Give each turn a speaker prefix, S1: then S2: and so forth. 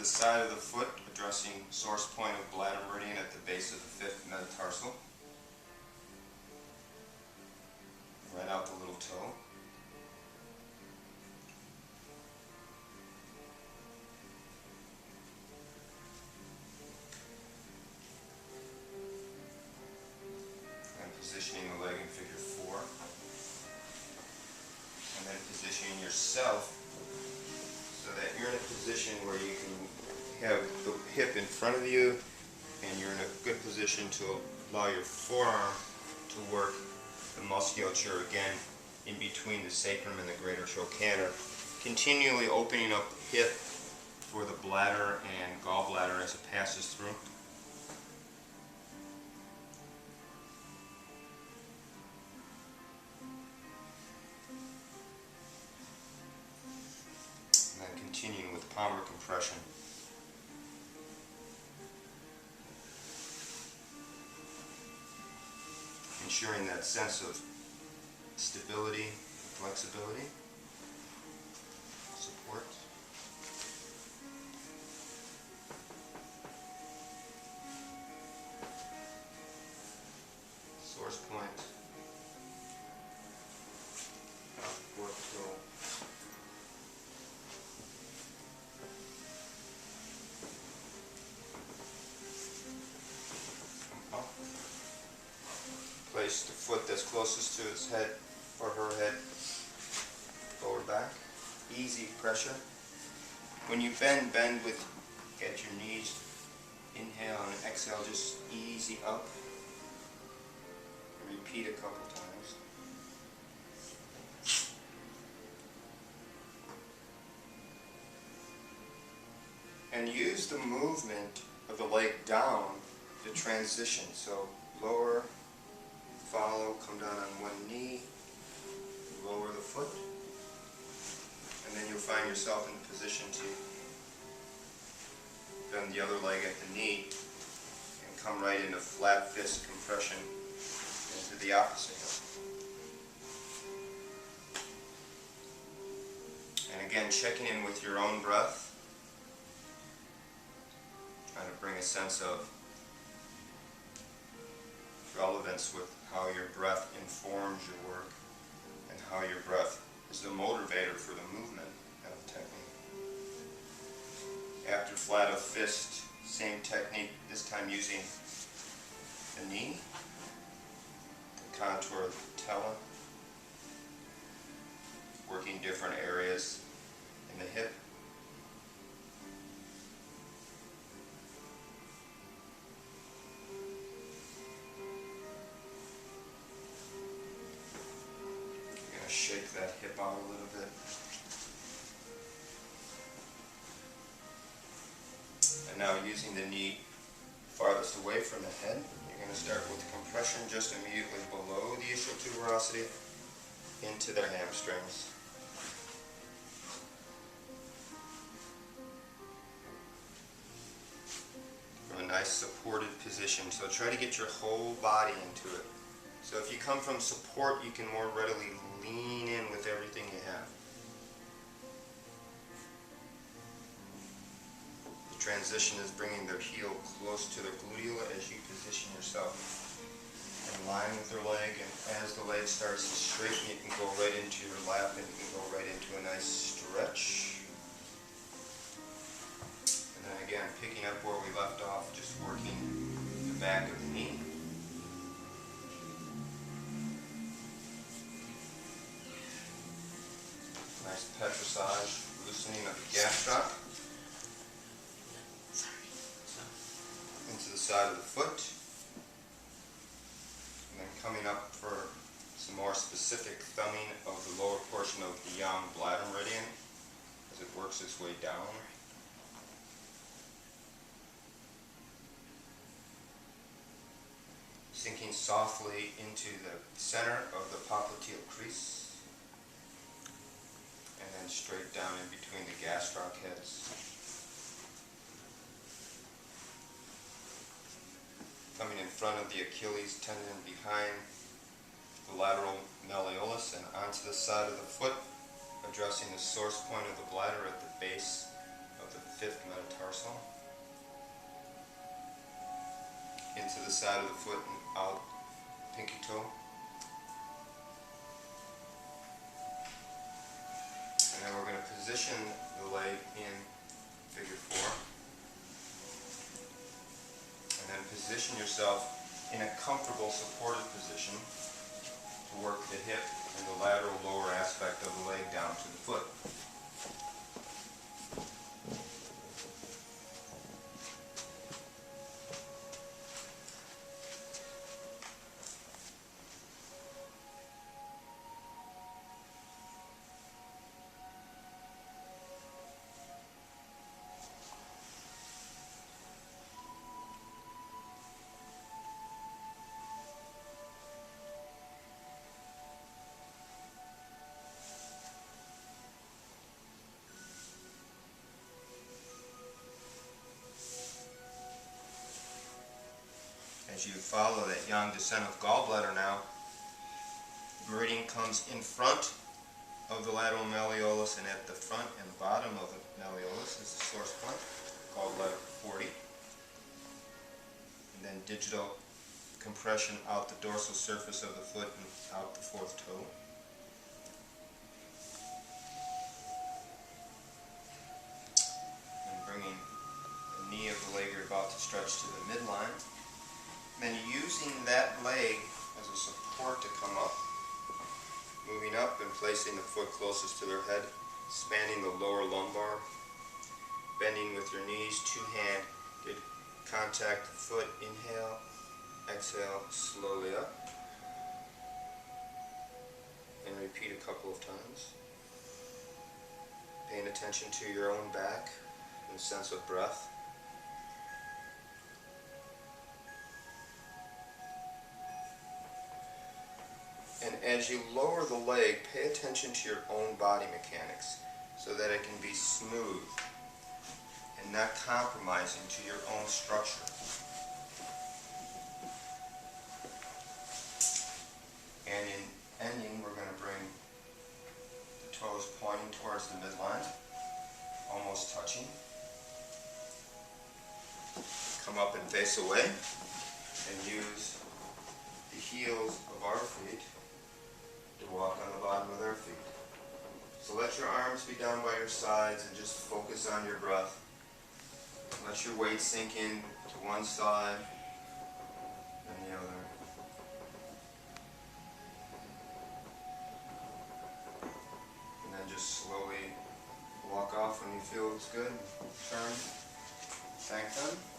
S1: the side of the foot, addressing source point of bladder meridian at the base of the 5th metatarsal. Right out the little toe. And positioning the leg in figure 4. And then positioning yourself so that you're in a position where you can have the hip in front of you and you're in a good position to allow your forearm to work the musculature again in between the sacrum and the greater trochanter, continually opening up the hip for the bladder and gallbladder as it passes through. And then continuing with palmar compression. Ensuring that sense of stability, flexibility, support. Source point. Fourth toe. Place the foot that's closest to his head or her head forward back. Easy pressure. When you bend with, get your knees, inhale and exhale, just easy up. Repeat a couple times. And use the movement of the leg down to transition. So lower, follow, come down on one knee, lower the foot, and then you'll find yourself in a position to bend the other leg at the knee and come right into flat fist compression into the opposite hip. And again, checking in with your own breath, trying to bring a sense of relevance with how your breath informs your work and how your breath is the motivator for the movement of the technique. After flat of fist, same technique, this time using the knee, the contour of the patella, working different areas in the hip. Shake that hip out a little bit. And now using the knee farthest away from the head, you're going to start with compression just immediately below the ischial tuberosity into the hamstrings. From a nice supported position. So try to get your whole body into it. So if you come from support, you can more readily lean in with everything you have. The transition is bringing the heel close to the gluteal as you position yourself in line with your leg, and as the leg starts to straighten, you can go right into your lap and you can go right into a nice stretch. And then again, picking up where we left off, just working the back of the knee. Nice petrissage, loosening of the gastroc into the side of the foot, and then coming up for some more specific thumbing of the lower portion of the yang bladder meridian as it works its way down. Sinking softly into the center of the popliteal crease. And then straight down in between the gastroc heads. Coming in front of the Achilles tendon behind the lateral malleolus and onto the side of the foot, addressing the source point of the bladder at the base of the fifth metatarsal into the side of the foot and out pinky toe. And then we're going to position the leg in figure 4. And then position yourself in a comfortable supported position to work the hip and the lateral lower aspect of the leg down to the foot. As you follow that yang descent of gallbladder now, the meridian comes in front of the lateral malleolus, and at the front and bottom of the malleolus is the source point, gallbladder 40. And then digital compression out the dorsal surface of the foot and out the fourth toe. And bringing the knee of the leg you're about to stretch to the midline. Then using that leg as a support to come up, moving up and placing the foot closest to their head, spanning the lower lumbar, bending with your knees, two-handed contact the foot, inhale, exhale, slowly up, and repeat a couple of times. Paying attention to your own back and sense of breath. And as you lower the leg, pay attention to your own body mechanics so that it can be smooth and not compromising to your own structure. And in ending, we're going to bring the toes pointing towards the midline, almost touching. Come up and face away and use the heels of our feet to walk on the bottom of their feet. So let your arms be down by your sides and just focus on your breath. Let your weight sink in to one side and the other. And then just slowly walk off when you feel it's good. Turn. Thank them.